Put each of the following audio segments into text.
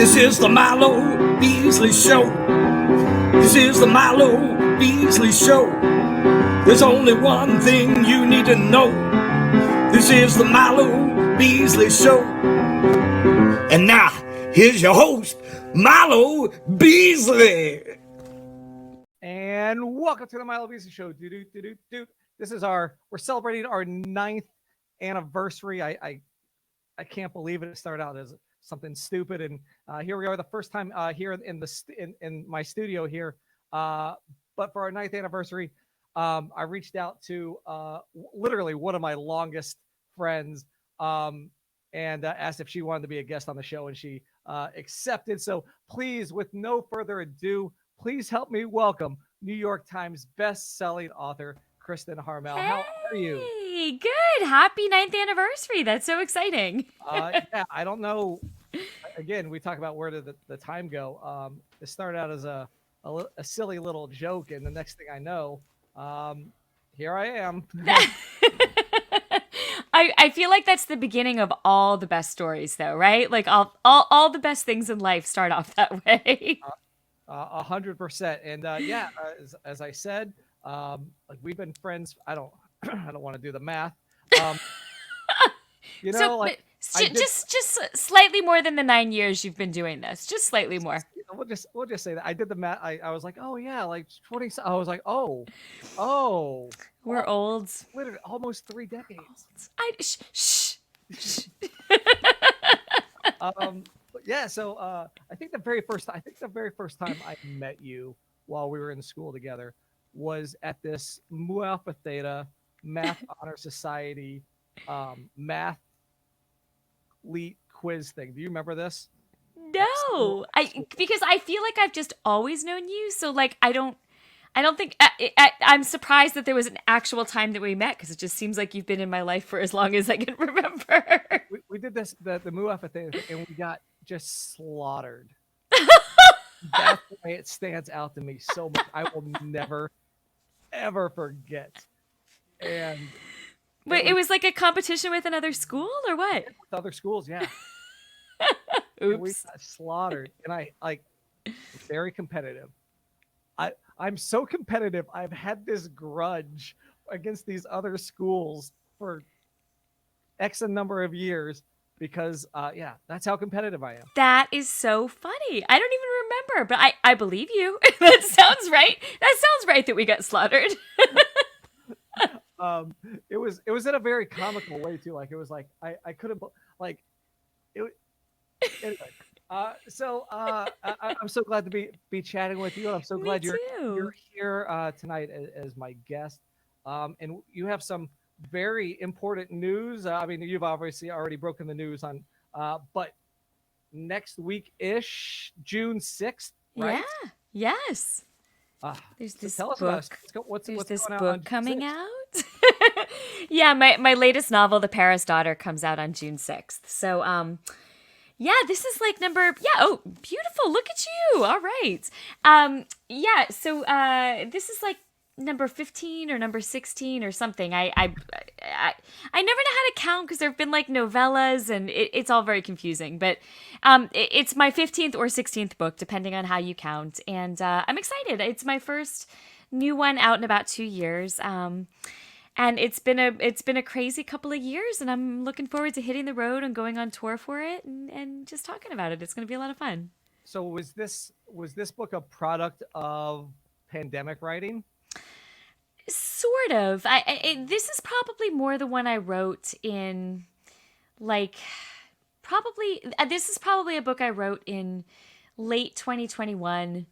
This is the Milo Beasley Show. This is the Milo Beasley Show. There's only one thing you need to know. This is the Milo Beasley Show. And now, here's your host, Milo Beasley. And welcome to the Milo Beasley Show. This is we're celebrating our 9th anniversary. I can't believe it. It started out as something stupid, and here we are, the first time here in my studio here. But for our 9th anniversary, I reached out to literally one of my longest friends and asked if she wanted to be a guest on the show, and she accepted. So please, with no further ado, please help me welcome New York Times best-selling author Kristin Harmel. Hey, how are you? Good. Happy 9th anniversary. That's so exciting. Yeah, I don't know. Again, we talk about where did the time go. It started out as a silly little joke, and the next thing I know, here I am. I feel like that's the beginning of all the best stories, though, right? Like all the best things in life start off that way. 100%. And as I said, like we've been friends. I don't want to do the math. Just slightly more than the 9 years you've been doing this. Just slightly more. We'll just say that I did the math. I was like, oh yeah, like 20. I was like, oh, we're old. Literally almost 3 decades. Shh. Yeah. So I think the very first time I met you while we were in school together was at this Mu Alpha Theta Math Honor Society math elite quiz thing. Do you remember this? No, because I feel like I've just always known you. So like, I don't think I'm surprised that there was an actual time that we met, because it just seems like you've been in my life for as long as I can remember. We did the Mu Alpha thing, and we got just slaughtered. That's the way it stands out to me so much. I will never, ever forget. And wait, it was like a competition with another school, or what? With other schools, yeah. Oops. We got slaughtered, and I very competitive. I'm so competitive. I've had this grudge against these other schools for X a number of years because, that's how competitive I am. That is so funny. I don't even remember, but I believe you. That sounds right. That sounds right that we got slaughtered. It was in a very comical way too. Like it was like I couldn't like it. Anyway, I'm so glad to be chatting with you. I'm so glad you're here tonight as my guest. And you have some very important news. I mean, you've obviously already broken the news on, but next week-ish, June 6th, right? Yeah. Yes. There's this tell us book. About it. What's this going book on coming out? Yeah, my latest novel, The Paris Daughter, comes out on June 6th. So, this is like oh, beautiful. Look at you. All right. So this is like number 15 or number 16 or something. I never know how to count because there have been like novellas, and it's all very confusing. But it's my 15th or 16th book, depending on how you count. And I'm excited. It's my first new one out in about 2 years. And it's been a crazy couple of years, and I'm looking forward to hitting the road and going on tour for it and just talking about it. It's going to be a lot of fun. So was this book a product of pandemic writing? Sort of. This is probably more the one I wrote in, like, this is probably a book I wrote in late 2021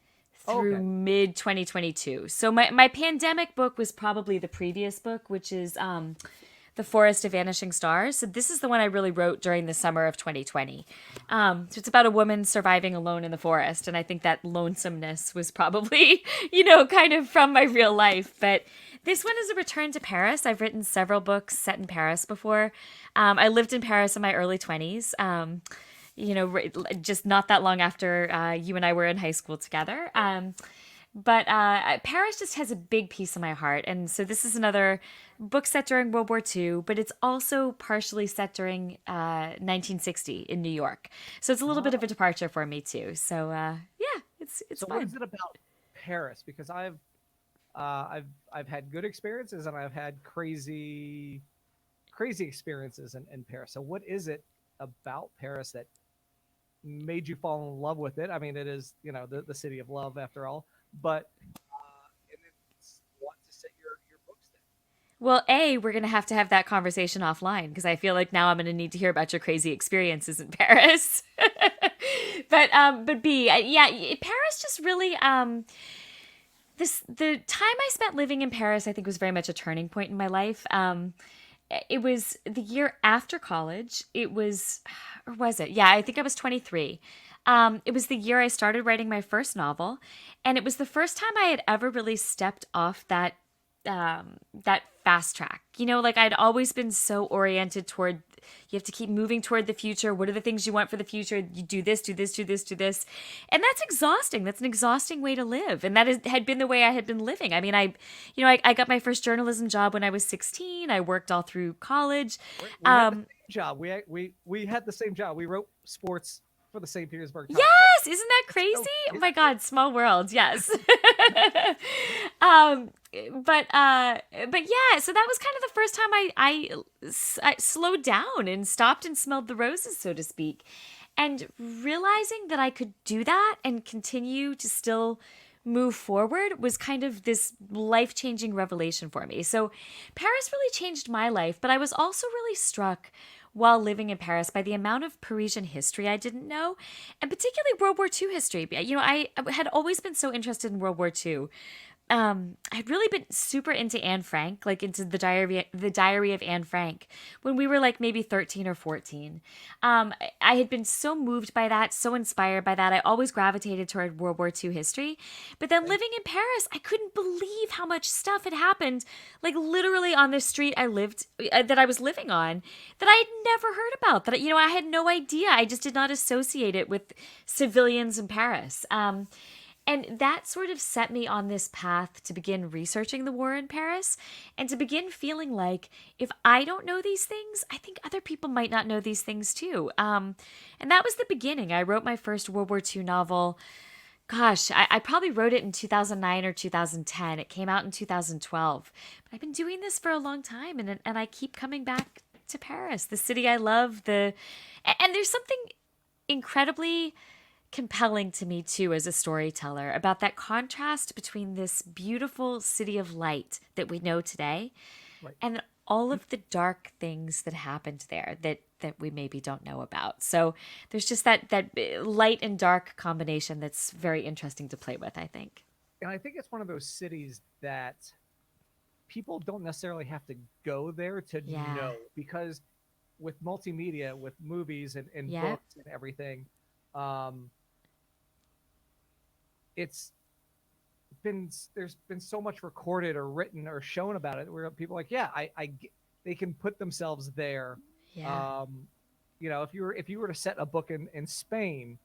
through mid 2022. So my pandemic book was probably the previous book, which is The Forest of Vanishing Stars. So this is the one I really wrote during the summer of 2020. So it's about a woman surviving alone in the forest. And I think that lonesomeness was probably, kind of from my real life. But this one is a return to Paris. I've written several books set in Paris before. I lived in Paris in my early 20s. Just not that long after you and I were in high school together. But Paris just has a big piece of my heart. And so this is another book set during World War II, but it's also partially set during 1960 in New York. So it's a little bit of a departure for me too. So yeah, it's So fun. what is it about Paris? Because I've had good experiences and I've had crazy experiences in Paris. So what is it about Paris that made you fall in love with it? I mean, it is, the city of love after all, but and then want to set your books there. Well, A, we're going to have that conversation offline because I feel like now I'm going to need to hear about your crazy experiences in Paris. But B, yeah, Paris just really the time I spent living in Paris, I think, was very much a turning point in my life. It was the year after college. It was, or was it? Yeah, I think I was 23. It was the year I started writing my first novel, and it was the first time I had ever really stepped off that fast track. Like I'd always been so oriented toward, you have to keep moving toward the future. What are the things you want for the future? You do this, do this, do this, do this. And that's exhausting. That's an exhausting way to live. And had been the way I had been living. I mean, I got my first journalism job when I was 16. I worked all through college. We had the same job. We had the same job. We wrote sports for the St. Petersburg Times. Yes, isn't that crazy? Oh my God, small world. Yes. But yeah, so that was kind of the first time I slowed down and stopped and smelled the roses, so to speak, and realizing that I could do that and continue to still move forward was kind of this life-changing revelation for me. So Paris really changed my life, but I was also really struck while living in Paris by the amount of Parisian history I didn't know, and particularly World War II history. I had always been so interested in World War II. I'd really been super into Anne Frank, like into the Diary of Anne Frank, when we were like maybe 13 or 14. I had been so moved by that, so inspired by that. I always gravitated toward World War II history. But then living in Paris, I couldn't believe how much stuff had happened, like literally on the street that I was living on, that I had never heard about, that, I had no idea. I just did not associate it with civilians in Paris. And that sort of set me on this path to begin researching the war in Paris and to begin feeling like if I don't know these things, I think other people might not know these things too. And that was the beginning. I wrote my first World War II novel. Gosh, I probably wrote it in 2009 or 2010. It came out in 2012. But I've been doing this for a long time, and I keep coming back to Paris, the city I love. And there's something incredibly compelling to me too as a storyteller about that contrast between this beautiful city of light that we know today, Right. and all of the dark things that happened there that we maybe don't know about. So there's just that light and dark combination that's very interesting to play with, I think. And I think it's one of those cities that people don't necessarily have to go there to Yeah. know, because with multimedia, with movies and Yeah. books and everything, there's been so much recorded or written or shown about it where people are like, yeah, they can put themselves there. Yeah. If you were to set a book in Spain,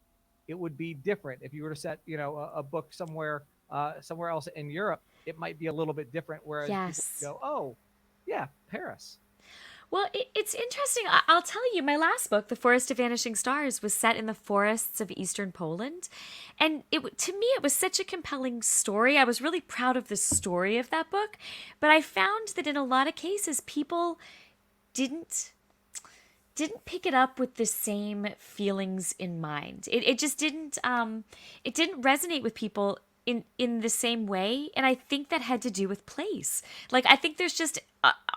it would be different. If you were to set, a book somewhere else in Europe, it might be a little bit different. Whereas Yes. people go, oh, yeah, Paris. Well, it's interesting. I'll tell you, my last book, The Forest of Vanishing Stars, was set in the forests of eastern Poland. And to me, it was such a compelling story. I was really proud of the story of that book. But I found that in a lot of cases, people didn't pick it up with the same feelings in mind. It just didn't resonate with people in the same way, and I think that had to do with place. Like, I think there's just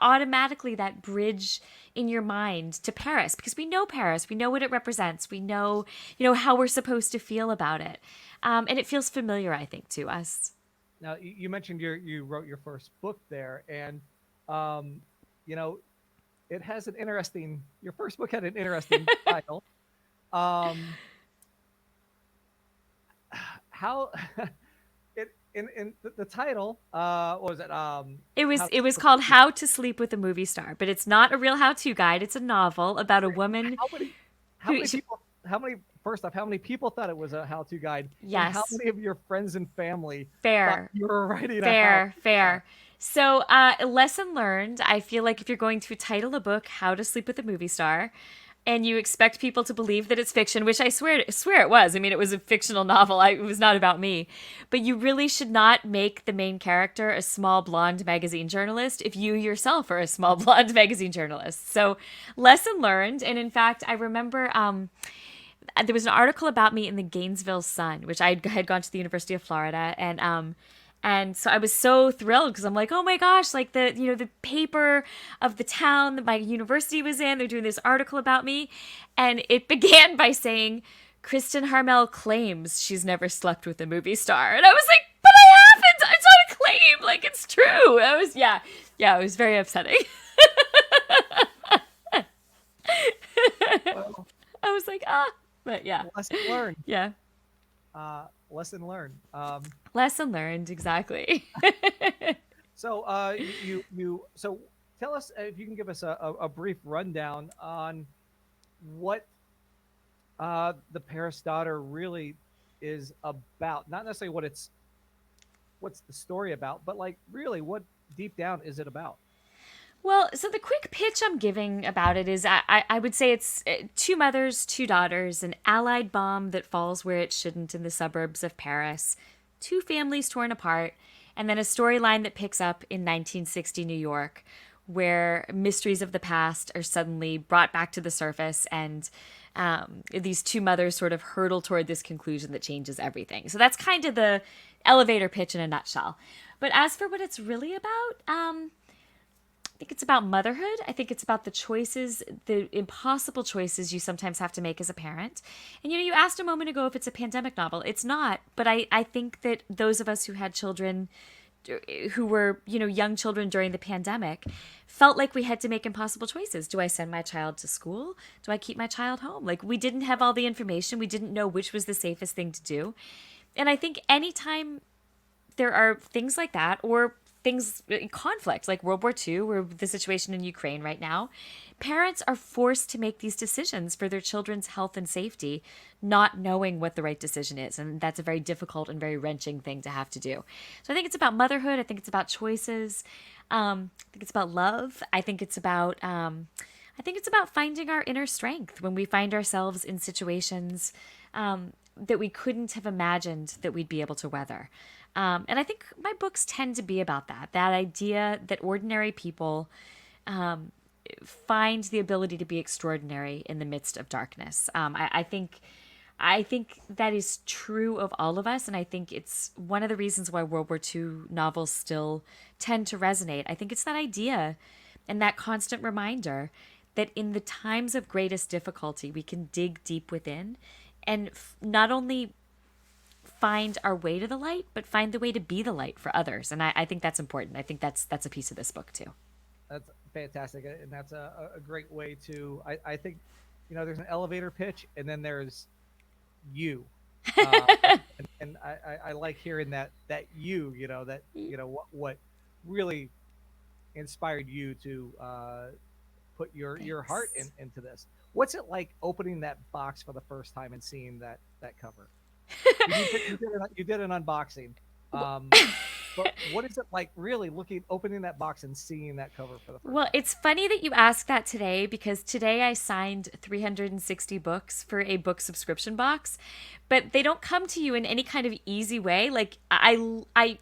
automatically that bridge in your mind to Paris, because we know Paris, we know what it represents, we know how we're supposed to feel about it, and it feels familiar, I think, to us. Now, you mentioned you wrote your first book there, and it has your first book had an interesting title. How in the title, what was it? It was called How to Sleep with a Movie Star, but it's not a real how-to guide. It's a novel about a woman. How many first off, how many people thought it was a how-to guide? Yes. And how many of your friends and family Fair. thought you were writing Fair, a fair. So, lesson learned. I feel like if you're going to title a book "How to Sleep with a Movie Star," and you expect people to believe that it's fiction, which I swear it was. I mean, it was a fictional novel. It was not about me. But you really should not make the main character a small blonde magazine journalist if you yourself are a small blonde magazine journalist. So, lesson learned. And in fact, I remember there was an article about me in the Gainesville Sun, which I had gone to the University of Florida, and so I was so thrilled because I'm like, oh my gosh, like the paper of the town that my university was in, they're doing this article about me. And it began by saying, Kristin Harmel claims she's never slept with a movie star. And I was like, but I haven't. It's not a claim. Like, it's true. It was very upsetting. Well, I was like, but yeah. lesson learned. Yeah. Lesson learned. Lesson learned, exactly. So so tell us if you can give us a brief rundown on what the Paris Daughter really is about. Not necessarily what's the story about, but like really what deep down is it about? Well, so the quick pitch I'm giving about it is I would say it's two mothers, two daughters, an Allied bomb that falls where it shouldn't in the suburbs of Paris, two families torn apart, and then a storyline that picks up in 1960 New York, where mysteries of the past are suddenly brought back to the surface, and these two mothers sort of hurtle toward this conclusion that changes everything. So that's kind of the elevator pitch in a nutshell. But as for what it's really about, I think it's about motherhood. I think it's about the choices, the impossible choices you sometimes have to make as a parent. And, you asked a moment ago if it's a pandemic novel. It's not. But I think that those of us who had children who were, young children during the pandemic felt like we had to make impossible choices. Do I send my child to school? Do I keep my child home? Like, we didn't have all the information. We didn't know which was the safest thing to do. And I think anytime there are things like that, or things, conflict like World War II or the situation in Ukraine right now, parents are forced to make these decisions for their children's health and safety, not knowing what the right decision is. And that's a very difficult and very wrenching thing to have to do. So I think it's about motherhood. I think it's about choices. I think it's about love. I think it's about finding our inner strength when we find ourselves in situations that we couldn't have imagined that we'd be able to weather. And I think my books tend to be about that idea that ordinary people find the ability to be extraordinary in the midst of darkness. I think that is true of all of us, and I think it's one of the reasons why World War II novels still tend to resonate. I think it's that idea and that constant reminder that in the times of greatest difficulty, we can dig deep within and not only find our way to the light, but find the way to be the light for others. And I think that's important. I think that's a piece of this book too. That's fantastic. And that's a great way to, I think, there's an elevator pitch and then there's you. And I like hearing that you, what really inspired you to put your heart into this. What's it like opening that box for the first time and seeing that cover? You did an unboxing, but what is it like really opening that box and seeing that cover for the first Well, time? it's funny that you asked that today, because today I signed 360 books for a book subscription box, but they don't come to you in any kind of easy way. Like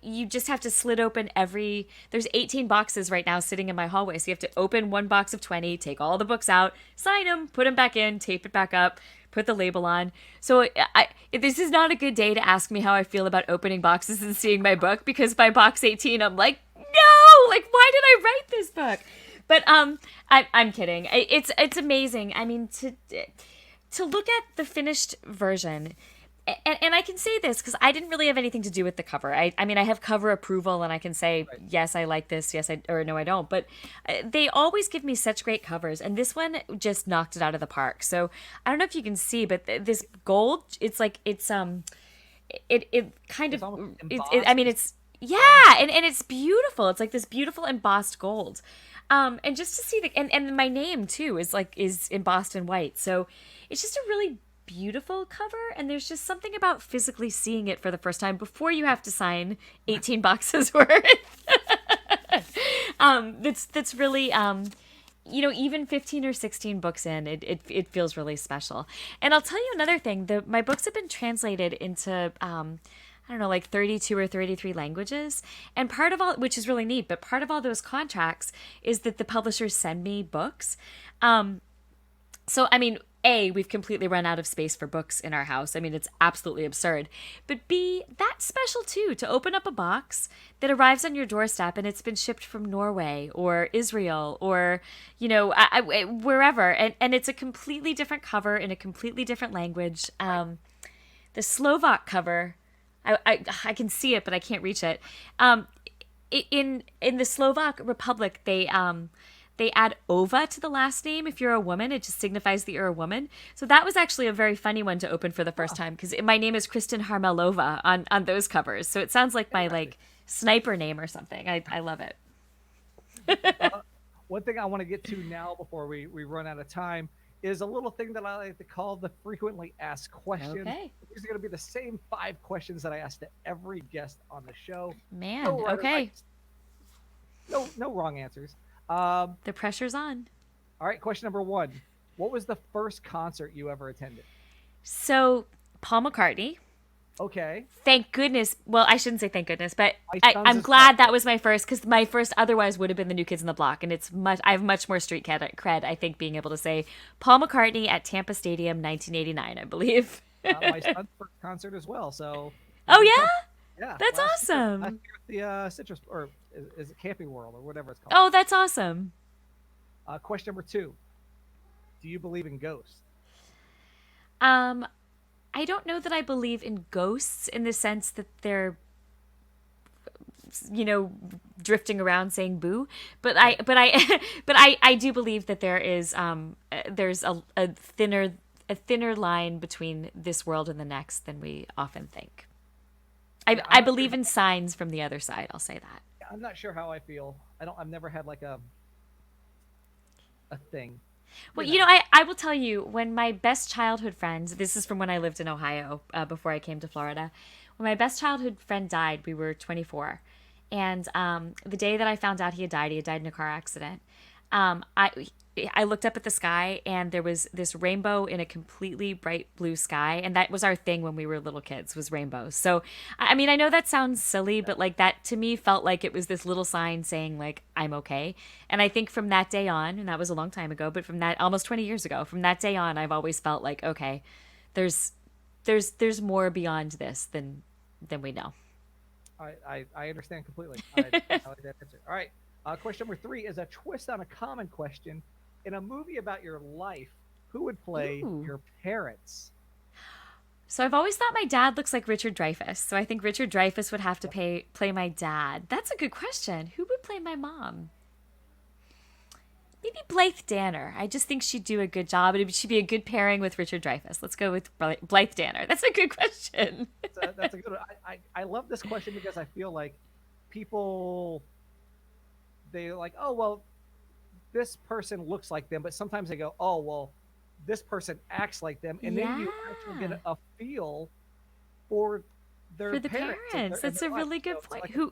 you just have to slit open there's 18 boxes right now sitting in my hallway. So you have to open one box of 20, take all the books out, sign them, put them back in, tape it back up, put the label on. So this is not a good day to ask me how I feel about opening boxes and seeing my book, because by box 18, I'm like, no, like, why did I write this book? But I'm kidding. It's amazing. I mean, to look at the finished version, and I can say this because I didn't really have anything to do with the cover. I mean, I have cover approval, and I can say, right, yes, I like this, yes, or no, I don't. But they always give me such great covers, and this one just knocked it out of the park. So I don't know if you can see, but this gold, it kind of, I mean, it's, yeah, and it's beautiful. It's like this beautiful embossed gold. And just to see and my name too is embossed in white. So it's just a really beautiful cover, and there's just something about physically seeing it for the first time before you have to sign 18 boxes worth. That's really even 15 or 16 books in, it feels really special. And I'll tell you another thing, my books have been translated into I don't know, like 32 or 33 languages. And part of all, which is really neat, but part of all those contracts is that the publishers send me books. So, I mean, A, we've completely run out of space for books in our house. I mean, it's absolutely absurd. But B, that's special too, to open up a box that arrives on your doorstep and it's been shipped from Norway or Israel or, wherever. And it's a completely different cover in a completely different language. The Slovak cover, I can see it, but I can't reach it. In the Slovak Republic, they add ova to the last name. If you're a woman, it just signifies that you're a woman. So that was actually a very funny one to open for the first time because my name is Kristin Harmelova on those covers. So it sounds like my sniper name or something. I love it. One thing I want to get to now before we run out of time is a little thing that I like to call the frequently asked questions. Okay. These are going to be the same 5 questions that I ask to every guest on the show. Man, no okay. No wrong answers. The pressure's on. All right, question number 1. What was the first concert you ever attended? So, Paul McCartney. Okay. Thank goodness. Well, I shouldn't say thank goodness, but I'm is glad that was my first, because my first otherwise would have been the New Kids on the Block, and I have much more street cred, I think, being able to say Paul McCartney at Tampa Stadium, 1989, I believe. My son's first concert as well, so. Oh, yeah? Yeah. That's awesome. Last year at the Citrus, or is it Camping World, or whatever it's called. Oh, that's awesome. Question number 2. Do you believe in ghosts? I don't know that I believe in ghosts in the sense that they're, drifting around saying boo, but I do believe that there is there's a thinner line between this world and the next than we often think. I believe in signs from the other side. I'll say that. I'm not sure how I feel. I've never had like a thing. Well, I will tell you, when my best childhood friends, this is from when I lived in Ohio before I came to Florida, when my best childhood friend died, we were 24. And the day that I found out he had died in a car accident, I looked up at the sky and there was this rainbow in a completely bright blue sky. And that was our thing when we were little kids, was rainbows. So, I mean, I know that sounds silly, but like that to me felt like it was this little sign saying like, I'm okay. And I think from that day on, and that was a long time ago, but from that almost 20 years ago, from that day on, I've always felt like, okay, there's more beyond this than we know. I understand completely. I like that answer. All right. Question number 3 is a twist on a common question. In a movie about your life, who would play your parents? So I've always thought my dad looks like Richard Dreyfuss. So I think Richard Dreyfuss would have to play my dad. That's a good question. Who would play my mom? Maybe Blythe Danner. I just think she'd do a good job. She'd be a good pairing with Richard Dreyfuss. Let's go with Blythe Danner. That's a good question. That's a good one. I love this question because I feel like people, they're like, oh, well, this person looks like them, but sometimes they go, oh, well, this person acts like them, and then you actually get a feel for their parents. That's a really good point. Like who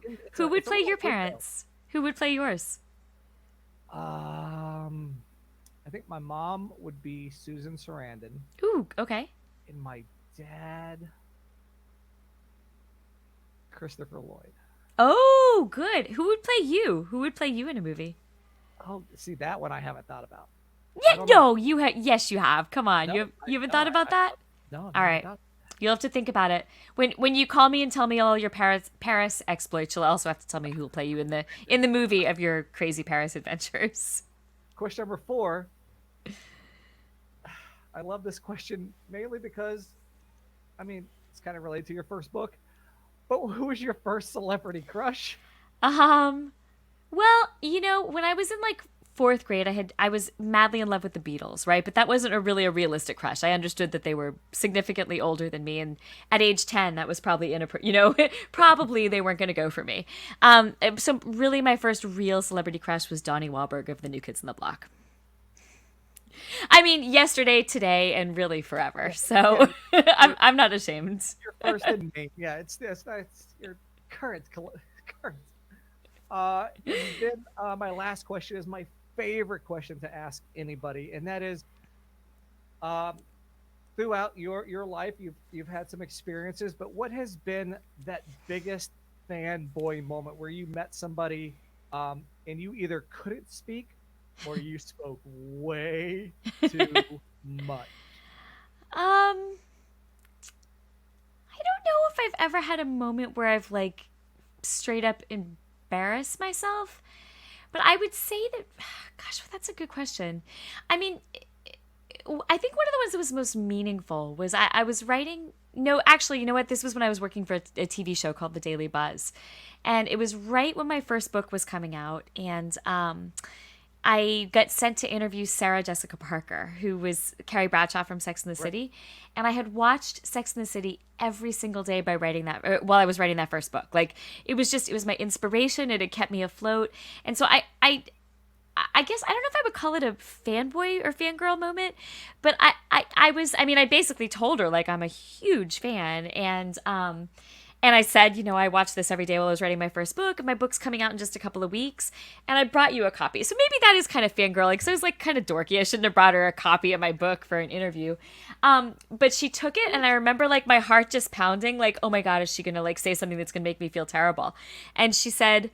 would play your parents? Who would play yours? I think my mom would be Susan Sarandon. Ooh, okay. And my dad, Christopher Lloyd. Oh, good. Who would play you? Who would play you in a movie? Oh, see, that one I haven't thought about. Yeah, no, yes, you have. Come on, you haven't thought about that? No. All right, you'll have to think about it. When you call me and tell me all your Paris exploits, you'll also have to tell me who will play you in the movie of your crazy Paris adventures. Question number 4. I love this question mainly because, I mean, it's kind of related to your first book. But who was your first celebrity crush? Well, when I was in like 4th grade, I was madly in love with the Beatles, right? But that wasn't really a realistic crush. I understood that they were significantly older than me, and at age 10, that was probably probably they weren't going to go for me. So really, my first real celebrity crush was Donnie Wahlberg of the New Kids on the Block. I mean, yesterday, today, and really forever. So I'm not ashamed. Your first and main. Yeah, it's your current. Current. And then my last question is my favorite question to ask anybody, and that is, um, throughout your life, you've had some experiences, but what has been that biggest fanboy moment where you met somebody, and you either couldn't speak or you spoke way too much? Um, I don't know if I've ever had a moment where I've like straight up embarrassed myself, but I would say that, gosh, that's a good question. I mean, I think one of the ones that was most meaningful was I was writing. No, actually, you know what? This was when I was working for a TV show called The Daily Buzz. And it was right when my first book was coming out. And I got sent to interview Sarah Jessica Parker, who was Carrie Bradshaw from Sex and the City. And I had watched Sex and the City every single day by writing that, while I was writing that first book. Like, it was my inspiration. It had kept me afloat. And so I guess I don't know if I would call it a fanboy or fangirl moment, but I basically told her like I'm a huge fan, and I said, I watched this every day while I was writing my first book, and my book's coming out in just a couple of weeks, and I brought you a copy. So maybe that is kind of fangirling, because I was like kind of dorky. I shouldn't have brought her a copy of my book for an interview. But she took it, and I remember like my heart just pounding, like, oh my God, is she gonna like say something that's gonna make me feel terrible? And she said,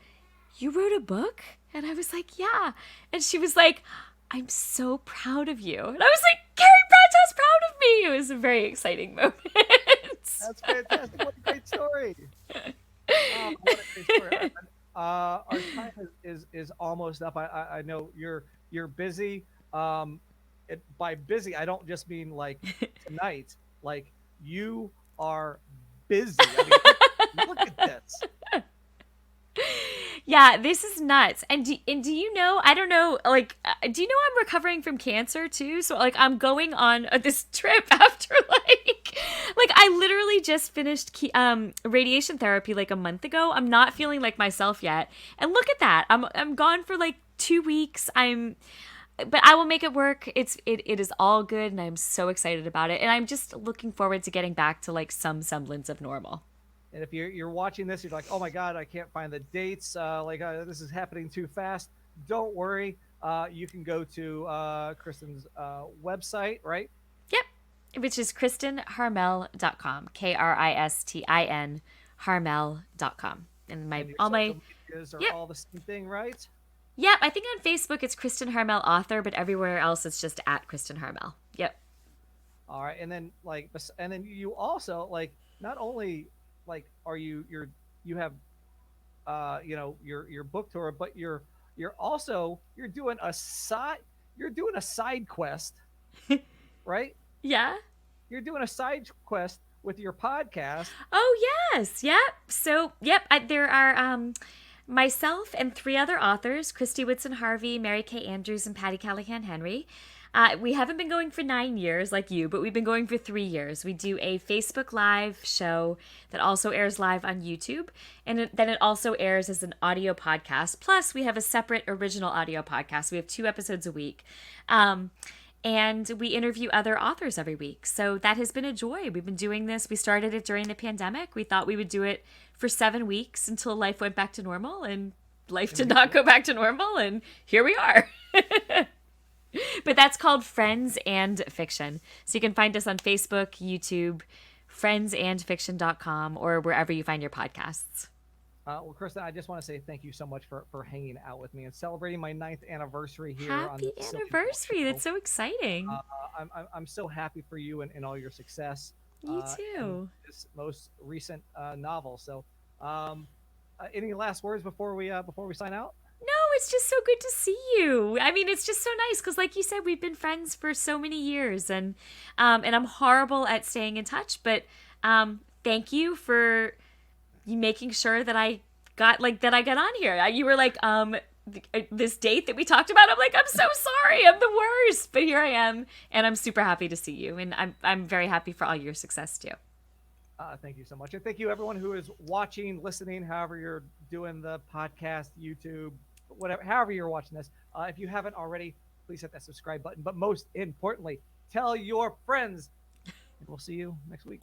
"You wrote a book?" And I was like, "Yeah." And she was like, "I'm so proud of you." And I was like, "Carrie Bradshaw's proud of me." It was a very exciting moment. That's fantastic. What a great story. What a great story. Our time is almost up. I know you're busy. By busy, I don't just mean like tonight. Like, you are busy. I mean, look at this. Yeah, this is nuts. And do you know, I don't know, like, do you know I'm recovering from cancer too? So, like, I'm going on this trip after, like, I literally just finished radiation therapy, like, a month ago. I'm not feeling like myself yet. And look at that. I'm gone for, like, 2 weeks. But I will make it work. It is all good, and I'm so excited about it. And I'm just looking forward to getting back to, like, some semblance of normal. And if you're watching this, you're like, oh my God, I can't find the dates. This is happening too fast. Don't worry. You can go to Kristin's website, right? Yep. Which is KristinHarmel.com. KRISTIN Harmel.com. And all my medias are yep. all the same thing, right? Yep. I think on Facebook it's Kristin Harmel author, but everywhere else it's just at Kristin Harmel. Yep. All right. And then you also, like, not only like you have your book tour, but you're doing a side quest, right? Yeah. You're doing a side quest with your podcast. Oh yes. Yep. So there are myself and 3 other authors, Christy Whitson Harvey, Mary Kay Andrews, and Patty Callahan Henry. We haven't been going for 9 years like you, but we've been going for 3 years. We do a Facebook Live show that also airs live on YouTube, and then it also airs as an audio podcast. Plus, we have a separate original audio podcast. We have 2 episodes a week. And we interview other authors every week. So that has been a joy. We've been doing this. We started it during the pandemic. We thought we would do it for 7 weeks until life went back to normal, and life did not go back to normal, and here we are. But that's called Friends and Fiction. So you can find us on Facebook, YouTube, friendsandfiction.com, or wherever you find your podcasts. Well, Kristin, I just want to say thank you so much for hanging out with me and celebrating my 9th anniversary here. Happy anniversary. That's so exciting. I'm so happy for you and all your success. You too. This most recent novel. So, any last words before we sign out? No, it's just so good to see you. I mean, it's just so nice because, like you said, we've been friends for so many years, and I'm horrible at staying in touch. But thank you for you making sure that I got on here. You were like, this date that we talked about. I'm like, I'm so sorry, I'm the worst, but here I am, and I'm super happy to see you, and I'm very happy for all your success too. Thank you so much, and thank you everyone who is watching, listening, however you're doing the podcast, YouTube, whatever, however you're watching this. If you haven't already, please hit that subscribe button. But most importantly, tell your friends. And we'll see you next week.